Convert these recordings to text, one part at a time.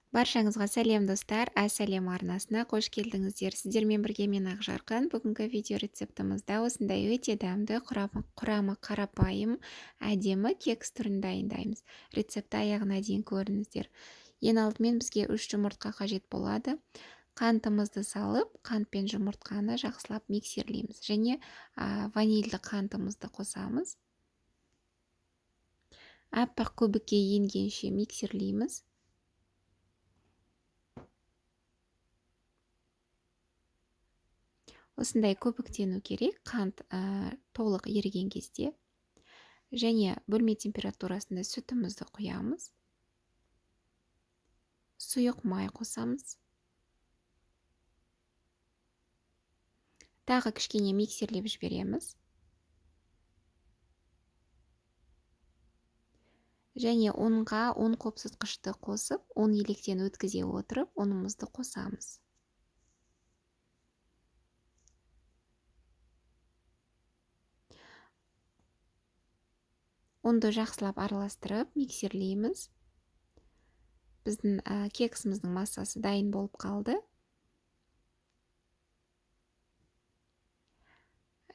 Баршаңызға сәлем достар, Сәлем арнасына қош келдіңіздер. Сіздермен бірге мен Ақжарқын. Бүгінгі видео рецептімізді осындай өте дәмді, құрамы қарапайым, әдемі кекс түрін дайындаймыз. Рецепті аяғына дейін көріңіздер. Ең алдымен бізге 3 жұмыртқа қажет болады. Қантымызды салып, қант пен жұмыртқаны жақсылап миксерлейміз. Және ванильді қантымызды қосамыз. Аппақ көбікке енгенше миксерлейміз. Осындай көбіктену керек, қант толық еріген кезде. Және бөлме температурасында сүтімізді құямыз. Сұйық май қосамыз. Тағы кішкене миксерлеп жібереміз. Және ұнға ұн қопсытқышты қосып, ұн електен өткізе отырып, ұнымызды қосамыз. Ұнды жақсылап араластырып, миксерлейміз. Біздің кексіміздің массасы дайын болып қалды.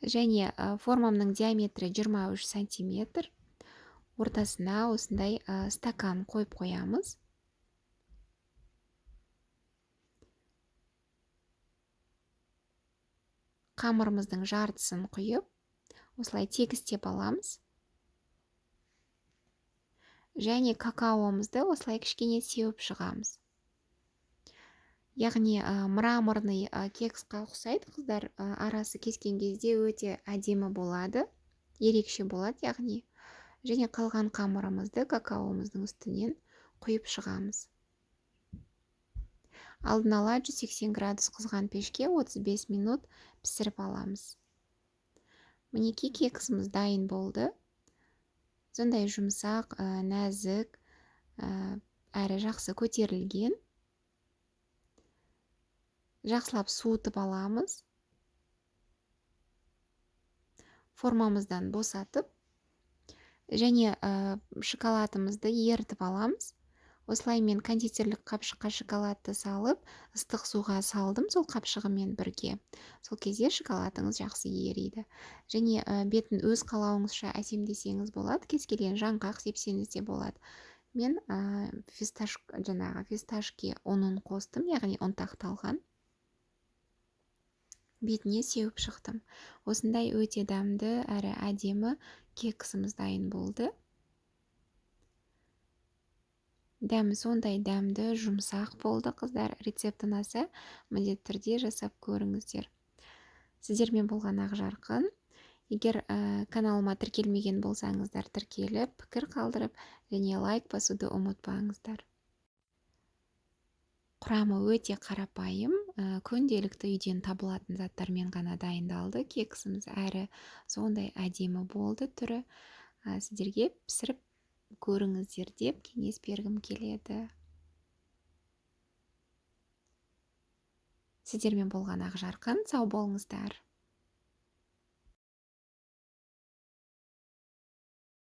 Және формамның диаметрі 23 сантиметр. Ортасына осындай стакан қойып қоямыз. Қамырымыздың жартысын құйып, осылай тегістеп аламыз. Және какаомызды осылай кішкене сеуіп шығамыз. Яғни мраморный кексқа ұқсайды, қыздар. Арасы кескен кезде өте әдемі болады, ерекше болады, яғни. Және қалған қамырымызды какаомыздың үстінен құйып шығамыз. Алдын ала 180 градус қызған пешке 35 минут пісіріп аламыз. Мінекей кексіміз дайын болды. Сондай жұмсақ, нәзік, әрі жақсы көтерілген. Жақсылап суытып аламыз. Формамыздан босатып, және шоколадымызды ерітіп аламыз. Осылай мен кондитерлік қапшыққа шоколадты салып, ыстық суға салдым сол қапшығымен бірге. Сол кезде шоколадыңыз жақсы ериді. Және бетін өз қалауыңызша әсемдесеңіз болады, кез келген жаңғақ сепсеңіз де болады. Мен фисташке ұнын қостым, яғни ұнтақталған. Бетіне сеуіп шықтым. Осындай өте дәмді әрі әдемі кексіміз дайын болды. Дәмі сондай дәмді, жұмсақ болды, қыздар. Рецепт ұнаса, міндетті түрде жасап көріңіздер. Сіздермен болған Ақжарқын. Егер каналыма тіркелмеген болсаңыздар, тіркеліп, пікір қалдырып, және лайк басуды ұмытпаңыздар. Құрамы өте қарапайым, күнделікті үйден табылатын заттармен ғана дайындалды. Кексіміз әрі сондай әдемі болды түрі. Сіздерге пісіріп көріңіздер деп кеңес бергім келеді. Сіздермен болған Ақжарқын, сау болыңыздар.